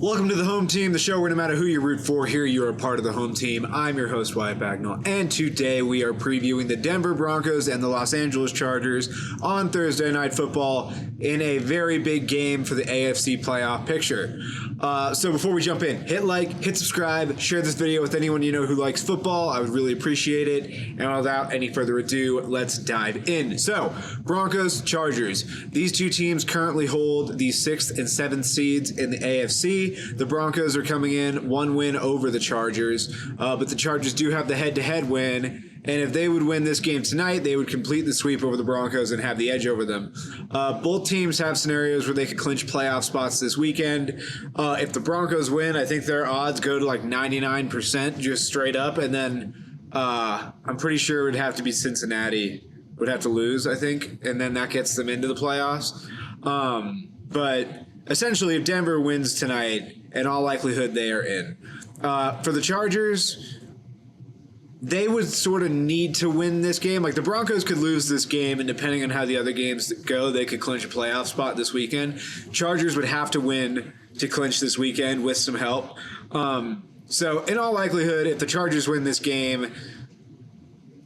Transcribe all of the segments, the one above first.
Welcome to the Home Team, the show where no matter who you root for, here you are a part of the Home Team. I'm your host, Wyatt Bagnall, and today we are previewing the Denver Broncos and the Los Angeles Chargers on Thursday Night Football in a very big game for the AFC playoff picture. So before we jump in, hit like, hit subscribe, share this video with anyone you know who likes football. I would really appreciate it. And without any further ado, let's dive in. So, Broncos, Chargers. These two teams currently hold the 6th and 7th seeds in the AFC. The Broncos are coming in one win over the Chargers, but the Chargers do have the head-to-head win. And if they would win this game tonight, they would complete the sweep over the Broncos and have the edge over them. Both teams have scenarios where they could clinch playoff spots this weekend. If the Broncos win, I think their odds go to like 99% just straight up. And then I'm pretty sure it would have to be Cincinnati would have to lose, I think. And then that gets them into the playoffs. But essentially, if Denver wins tonight, in all likelihood, they are in. For the Chargers, they would sort of need to win this game. Like, the Broncos could lose this game, and depending on how the other games go, they could clinch a playoff spot this weekend. Chargers would have to win to clinch this weekend with some help. So, in all likelihood, if the Chargers win this game,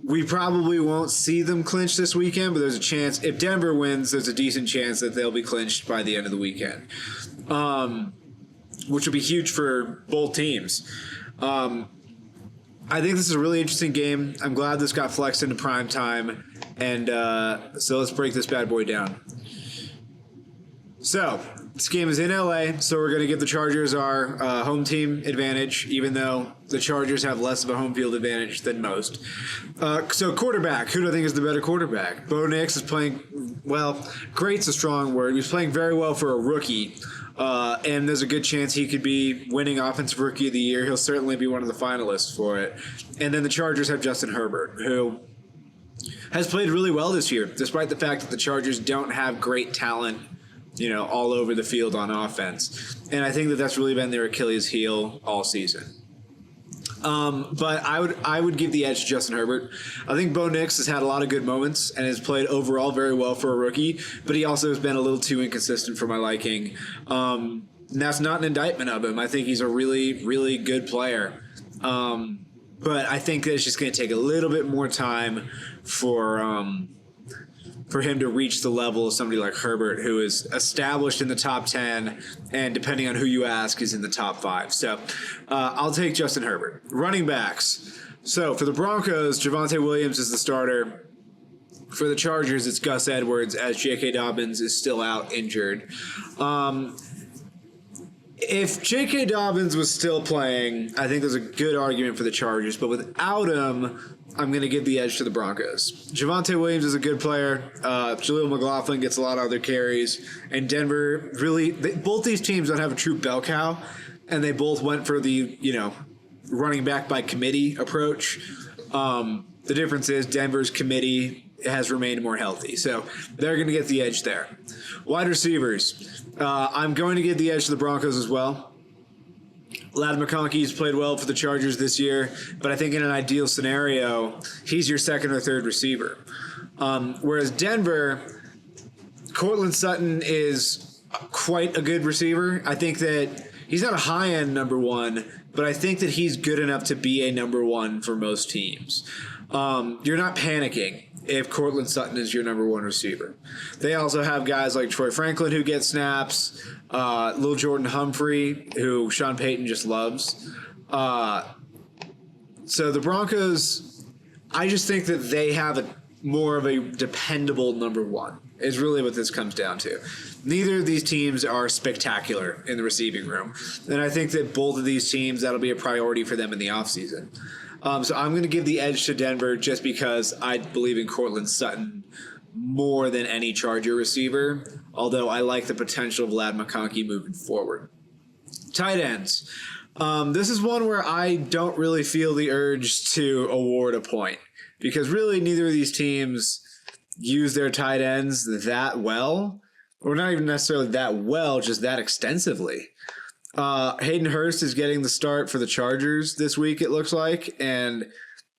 we probably won't see them clinch this weekend, but there's a chance. If Denver wins, there's a decent chance that they'll be clinched by the end of the weekend, which will be huge for both teams. I think this is a really interesting game. I'm glad this got flexed into prime time. And so let's break this bad boy down. So this game is in LA, so we're going to give the Chargers our home team advantage, even though the Chargers have less of a home field advantage than most. So quarterback, who do I think is the better quarterback? Bo Nix is playing, well, great's a strong word. He's playing very well for a rookie. And there's a good chance he could be winning Offensive Rookie of the Year. He'll certainly be one of the finalists for it. And then the Chargers have Justin Herbert, who has played really well this year, despite the fact that the Chargers don't have great talent, you know, all over the field on offense. And I think that that's really been their Achilles heel all season. But I would give the edge to Justin Herbert. I think Bo Nix has had a lot of good moments and has played overall very well for a rookie, but he also has been a little too inconsistent for my liking. And that's not an indictment of him. I think he's a really, really good player. But I think that it's just going to take a little bit more time for him to reach the level of somebody like Herbert, who is established in the top 10, and depending on who you ask, is in the top 5. So I'll take Justin Herbert. Running backs. So for the Broncos, Javonte Williams is the starter. For the Chargers, it's Gus Edwards, as J.K. Dobbins is still out injured. If J.K. Dobbins was still playing, I think there's a good argument for the Chargers, but without him, I'm going to give the edge to the Broncos. Javonte Williams is a good player. Jaleel McLaughlin gets a lot of other carries. And Denver, really, both these teams don't have a true bell cow, and they both went for the, running back by committee approach. The difference is Denver's committee has remained more healthy, so they're going to get the edge there. Wide receivers. I'm going to give the edge to the Broncos as well. Ladd McConkey's played well for the Chargers this year, but I think in an ideal scenario, he's your second or third receiver. Whereas Denver, Courtland Sutton is quite a good receiver. I think that he's not a high-end number one, but I think that he's good enough to be a number one for most teams. You're not panicking if Courtland Sutton is your number one receiver. They also have guys like Troy Franklin who get snaps, Lil Jordan Humphrey, who Sean Payton just loves. So the Broncos, I just think that they have more of a dependable number one, is really what this comes down to. Neither of these teams are spectacular in the receiving room. And I think that both of these teams, that'll be a priority for them in the offseason. So I'm going to give the edge to Denver just because I believe in Courtland Sutton more than any Charger receiver, although I like the potential of Ladd McConkey moving forward. Tight ends. This is one where I don't really feel the urge to award a point because really neither of these teams use their tight ends that well, or not even necessarily that well, just that extensively. Hayden Hurst is getting the start for the Chargers this week, it looks like, and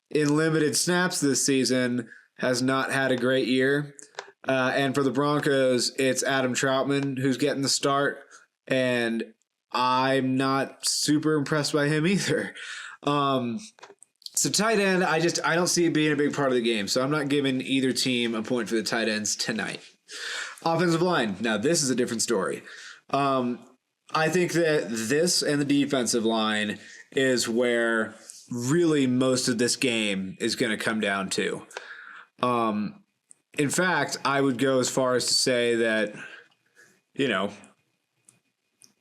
in limited snaps this season has not had a great year. And for the Broncos, it's Adam Troutman who's getting the start, and I'm not super impressed by him either. So tight end, I don't see it being a big part of the game. So I'm not giving either team a point for the tight ends tonight. Offensive line. Now this is a different story. I think that this and the defensive line is where really most of this game is going to come down to. In fact, I would go as far as to say that,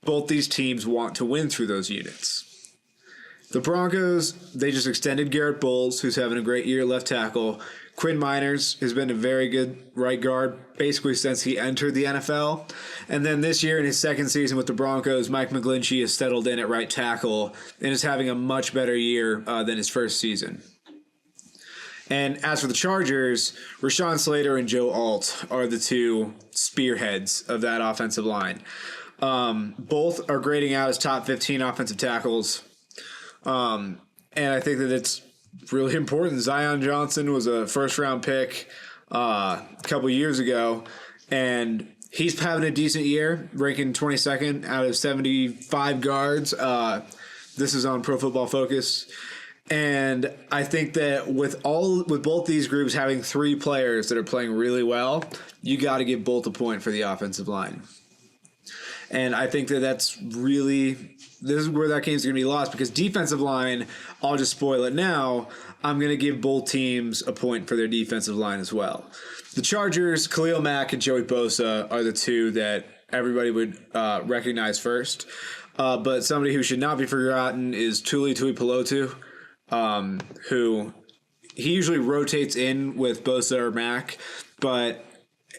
both these teams want to win through those units. The Broncos, they just extended Garrett Bowles, who's having a great year left tackle. Quinn Miners has been a very good right guard basically since he entered the NFL. And then this year in his second season with the Broncos, Mike McGlinchey has settled in at right tackle and is having a much better year than his first season. And as for the Chargers, Rashawn Slater and Joe Alt are the two spearheads of that offensive line. Both are grading out as top 15 offensive tackles. And I think that it's really important. Zion Johnson was a first-round pick a couple years ago, and he's having a decent year, ranking 22nd out of 75 guards. This is on Pro Football Focus. And I think that with both these groups having three players that are playing really well, you got to give both a point for the offensive line. And I think that this is where that game's going to be lost, because defensive line, I'll just spoil it now, I'm going to give both teams a point for their defensive line as well. The Chargers, Khalil Mack and Joey Bosa are the two that everybody would recognize first. But somebody who should not be forgotten is Tuli Tuipulotu, who he usually rotates in with Bosa or Mack, but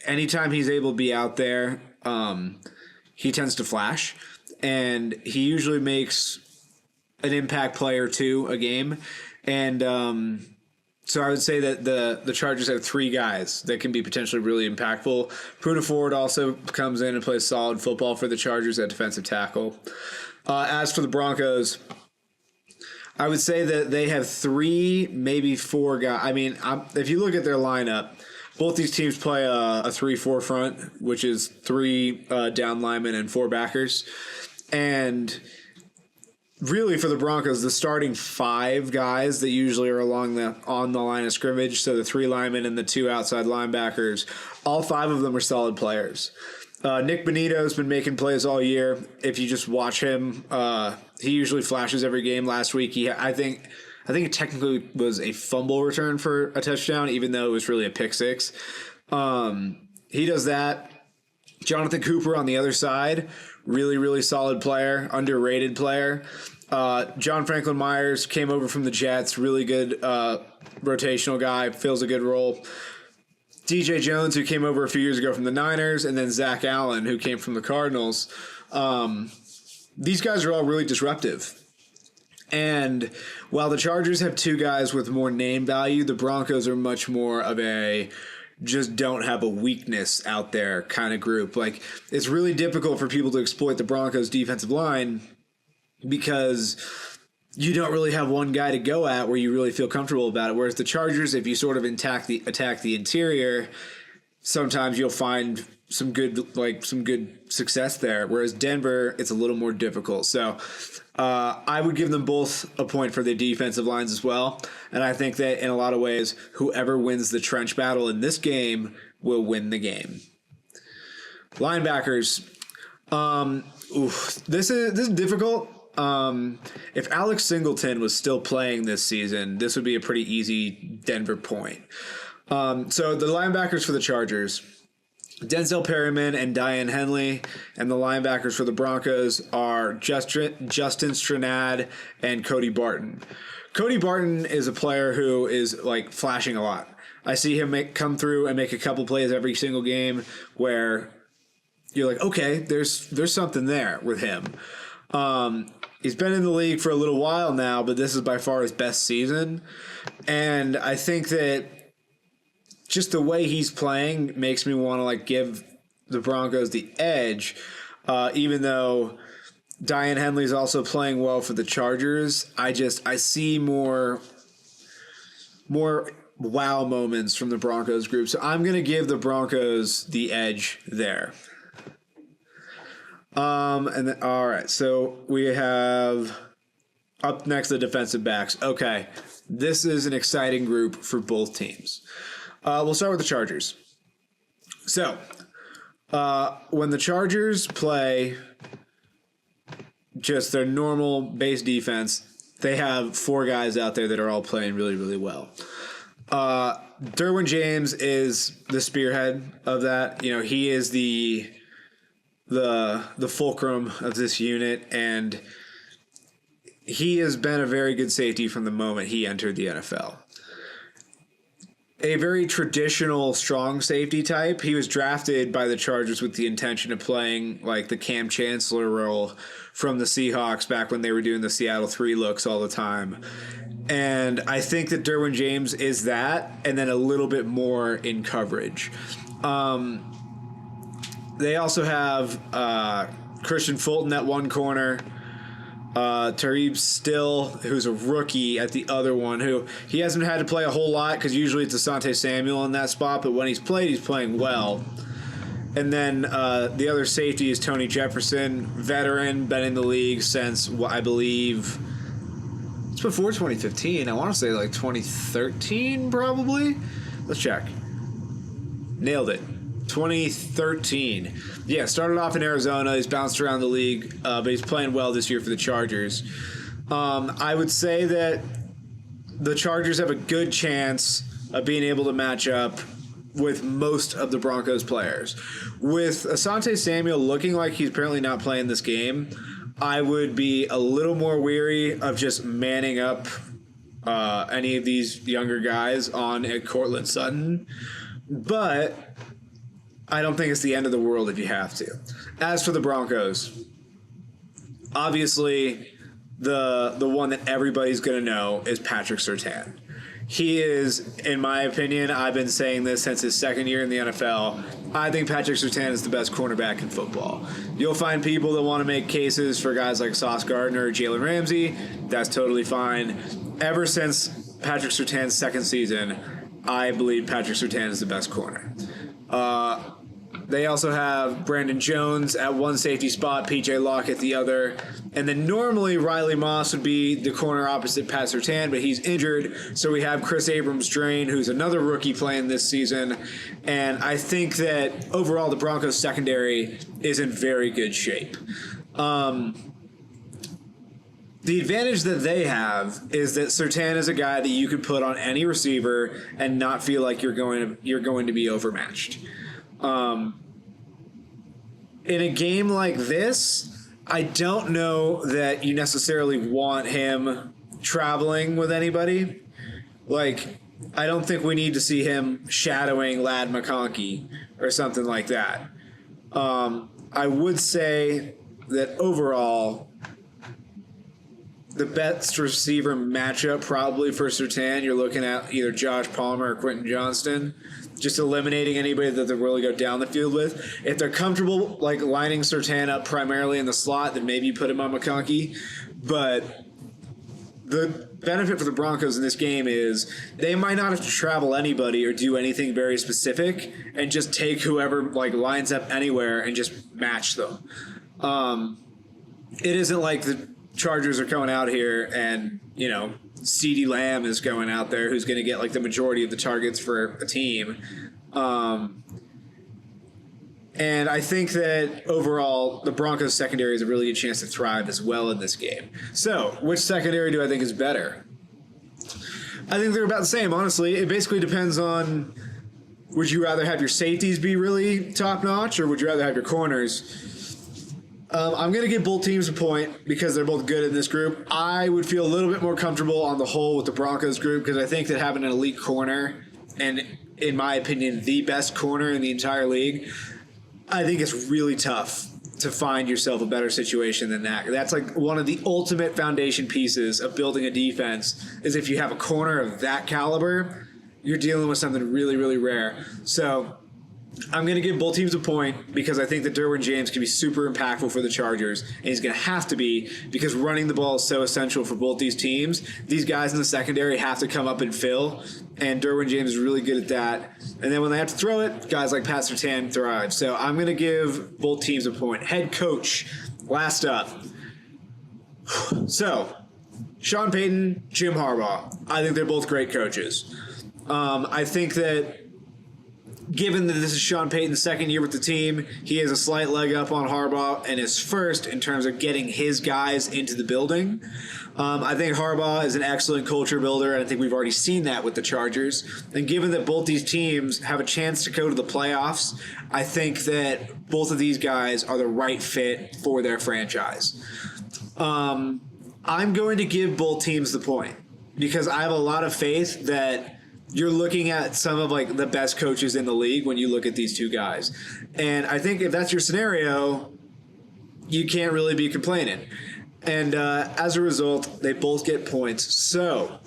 anytime he's able to be out there, he tends to flash, and he usually makes an impact play or two a game. And so I would say that the Chargers have three guys that can be potentially really impactful. Poona Ford also comes in and plays solid football for the Chargers at defensive tackle. As for the Broncos, I would say that they have three, maybe four guys. I mean, if you look at their lineup, both these teams play a 3-4 front, which is three down linemen and four backers. And really for the Broncos, the starting five guys that usually are on the line of scrimmage, so the three linemen and the two outside linebackers, all five of them are solid players. Nick Benito's been making plays all year. If you just watch him, he usually flashes every game. Last week, I think it technically was a fumble return for a touchdown, even though it was really a pick six. He does that. Jonathan Cooper on the other side, really, really solid player, underrated player. John Franklin Myers came over from the Jets, really good rotational guy, fills a good role. DJ Jones, who came over a few years ago from the Niners, and then Zach Allen, who came from the Cardinals. These guys are all really disruptive. And while the Chargers have two guys with more name value, the Broncos are much more of a just don't have a weakness out there kind of group. Like, it's really difficult for people to exploit the Broncos defensive line because you don't really have one guy to go at where you really feel comfortable about it. Whereas the Chargers, if you sort of attack the interior, sometimes you'll find some good success there. Whereas Denver, it's a little more difficult. So I would give them both a point for their defensive lines as well. And I think that in a lot of ways, whoever wins the trench battle in this game will win the game. Linebackers. This is difficult. If Alex Singleton was still playing this season, this would be a pretty easy Denver point. So the linebackers for the Chargers, Denzel Perryman and Diane Henley, and the linebackers for the Broncos are Justin Stranad and Cody Barton. Cody Barton is a player who is like flashing a lot. I see him come through and make a couple plays every single game where you're like, okay, there's something there with him. He's been in the league for a little while now, but this is by far his best season. And I think that just the way he's playing makes me want to give the Broncos the edge, even though Diane Henley's also playing well for the Chargers. I see more wow moments from the Broncos group. So I'm going to give the Broncos the edge there. And then, all right, so we have up next the defensive backs. Okay, this is an exciting group for both teams. We'll start with the Chargers. So, when the Chargers play just their normal base defense, they have four guys out there that are all playing really, really well. Derwin James is the spearhead of that. You know, he is the fulcrum of this unit, and he has been a very good safety from the moment he entered the NFL. A very traditional strong safety type. He was drafted by the Chargers with the intention of playing like the Cam Chancellor role from the Seahawks back when they were doing the Seattle 3 looks all the time. And I think that Derwin James is that, and then a little bit more in coverage. They also have Christian Fulton at one corner, Tarib Still, who's a rookie, at the other one, who he hasn't had to play a whole lot because usually it's Asante Samuel in that spot, but when he's played, he's playing well. And then the other safety is Tony Jefferson, veteran, been in the league since, I believe, it's before 2015. I want to say like 2013 probably. Let's check. Nailed it. 2013. Yeah, started off in Arizona. He's bounced around the league, but he's playing well this year for the Chargers. I would say that the Chargers have a good chance of being able to match up with most of the Broncos players. With Asante Samuel looking like he's apparently not playing this game, I would be a little more weary of just manning up any of these younger guys on a Cortland Sutton. But I don't think it's the end of the world if you have to. As for the Broncos, obviously the one that everybody's going to know is Patrick Surtain. He is, in my opinion, I've been saying this since his second year in the NFL, I think Patrick Surtain is the best cornerback in football. You'll find people that want to make cases for guys like Sauce Gardner or Jalen Ramsey. That's totally fine. Ever since Patrick Surtain's second season, I believe Patrick Surtain is the best corner. They also have Brandon Jones at one safety spot, PJ Locke at the other. And then normally Riley Moss would be the corner opposite Pat Surtain, but he's injured. So we have Chris Abrams-Drain, who's another rookie playing this season. And I think that overall the Broncos secondary is in very good shape. The advantage that they have is that Surtain is a guy that you could put on any receiver and not feel like you're going to be overmatched. In a game like this, I don't know that you necessarily want him traveling with anybody. Like, I don't think we need to see him shadowing Ladd McConkey or something like that. I would say that overall, the best receiver matchup probably for Surtain, you're looking at either Josh Palmer or Quentin Johnston. Just eliminating anybody that they really go down the field with. If they're comfortable like lining Surtain up primarily in the slot, then maybe you put him on McConkey. But the benefit for the Broncos in this game is they might not have to travel anybody or do anything very specific and just take whoever like lines up anywhere and just match them. It isn't like the Chargers are coming out here and, you know, CeeDee Lamb is going out there who's going to get like the majority of the targets for a team. And I think that overall the Broncos secondary has a really good chance to thrive as well in this game. So which secondary do I think is better? I think they're about the same, honestly. It basically depends on, would you rather have your safeties be really top notch or would you rather have your corners? I'm going to give both teams a point because they're both good in this group. I would feel a little bit more comfortable on the whole with the Broncos group because I think that having an elite corner and, in my opinion, the best corner in the entire league, I think it's really tough to find yourself a better situation than that. That's like one of the ultimate foundation pieces of building a defense is if you have a corner of that caliber, you're dealing with something really, really rare. So I'm going to give both teams a point because I think that Derwin James can be super impactful for the Chargers, and he's going to have to be because running the ball is so essential for both these teams. These guys in the secondary have to come up and fill, and Derwin James is really good at that. And then when they have to throw it, guys like Pat Surtain thrive. So I'm going to give both teams a point. Head coach, last up. So, Sean Payton, Jim Harbaugh. I think they're both great coaches. I think that given that this is Sean Payton's second year with the team, he has a slight leg up on Harbaugh and is first in terms of getting his guys into the building. I think Harbaugh is an excellent culture builder, and I think we've already seen that with the Chargers. And given that both these teams have a chance to go to the playoffs, I think that both of these guys are the right fit for their franchise. I'm going to give both teams the point because I have a lot of faith that you're looking at some of like the best coaches in the league when you look at these two guys. And I think if that's your scenario, you can't really be complaining. And as a result, they both get points. So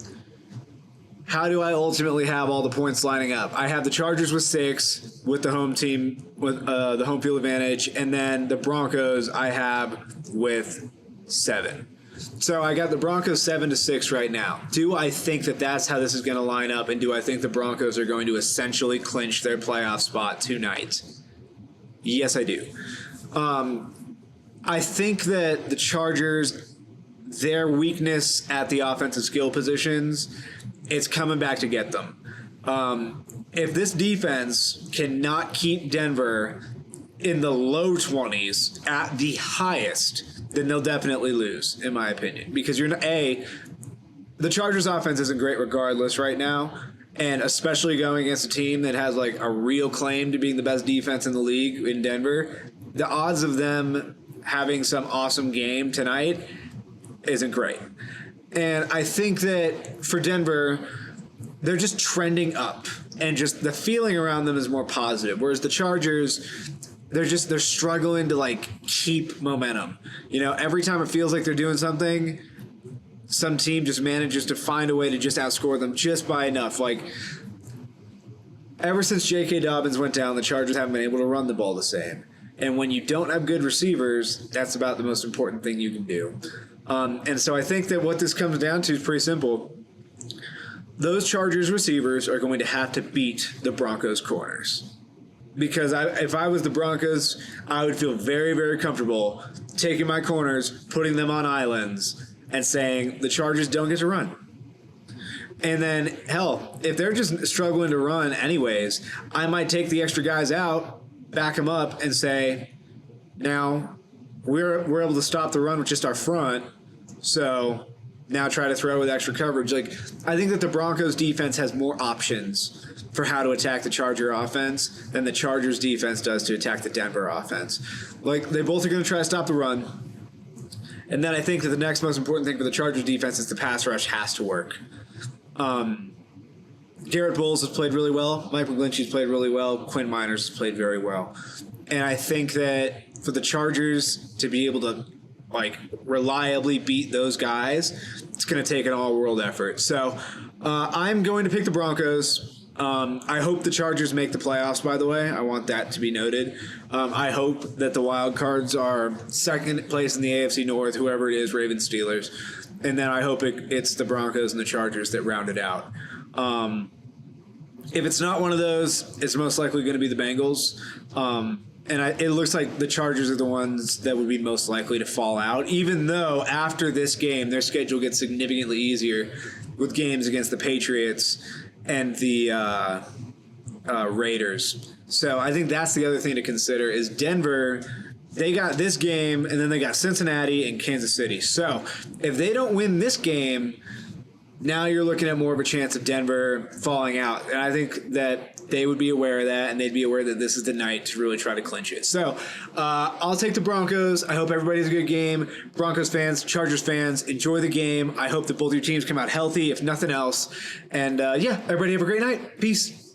how do I ultimately have all the points lining up? I have the Chargers with 6 with the home team, with the home field advantage. And then the Broncos I have with 7. So I got the Broncos 7-6 right now. Do I think that that's how this is going to line up, and do I think the Broncos are going to essentially clinch their playoff spot tonight? Yes, I do. I think that the Chargers, their weakness at the offensive skill positions, it's coming back to get them. If this defense cannot keep Denver in the low 20s at the highest, then they'll definitely lose, in my opinion. Because the Chargers offense isn't great regardless right now, and especially going against a team that has like a real claim to being the best defense in the league in Denver, the odds of them having some awesome game tonight isn't great. And I think that for Denver, they're just trending up, and just the feeling around them is more positive, whereas the Chargers, they're struggling to like keep momentum. You know, every time it feels like they're doing something, some team just manages to find a way to just outscore them just by enough. Like ever since J.K. Dobbins went down, the Chargers haven't been able to run the ball the same. And when you don't have good receivers, that's about the most important thing you can do. And so I think that what this comes down to is pretty simple. Those Chargers receivers are going to have to beat the Broncos corners. Because if I was the Broncos, I would feel very, very comfortable taking my corners, putting them on islands, and saying the Chargers don't get to run. And then, hell, if they're just struggling to run anyways, I might take the extra guys out, back them up, and say, now we're able to stop the run with just our front, so now try to throw with extra coverage. Like, I think that the Broncos defense has more options for how to attack the Charger offense than the Chargers defense does to attack the Denver offense. Like, they both are going to try to stop the run. And then I think that the next most important thing for the Chargers defense is the pass rush has to work. Garrett Bowles has played really well. Mike McGlinchey's played really well. Quinn Miners has played very well. And I think that for the Chargers to be able to like reliably beat those guys, it's going to take an all-world effort. So I'm going to pick the Broncos. I hope the Chargers make the playoffs, by the way. I want that to be noted. I hope that the wild cards are second place in the AFC North, whoever it is, Ravens, Steelers. And then I hope it's the Broncos and the Chargers that round it out. If it's not one of those, it's most likely going to be the Bengals. It looks like the Chargers are the ones that would be most likely to fall out, even though after this game, their schedule gets significantly easier with games against the Patriots and the Raiders. So I think that's the other thing to consider is Denver, they got this game, and then they got Cincinnati and Kansas City. So if they don't win this game, now you're looking at more of a chance of Denver falling out. And I think that they would be aware of that, and they'd be aware that this is the night to really try to clinch it. So I'll take the Broncos. I hope everybody has a good game. Broncos fans, Chargers fans, enjoy the game. I hope that both your teams come out healthy, if nothing else. And, everybody have a great night. Peace.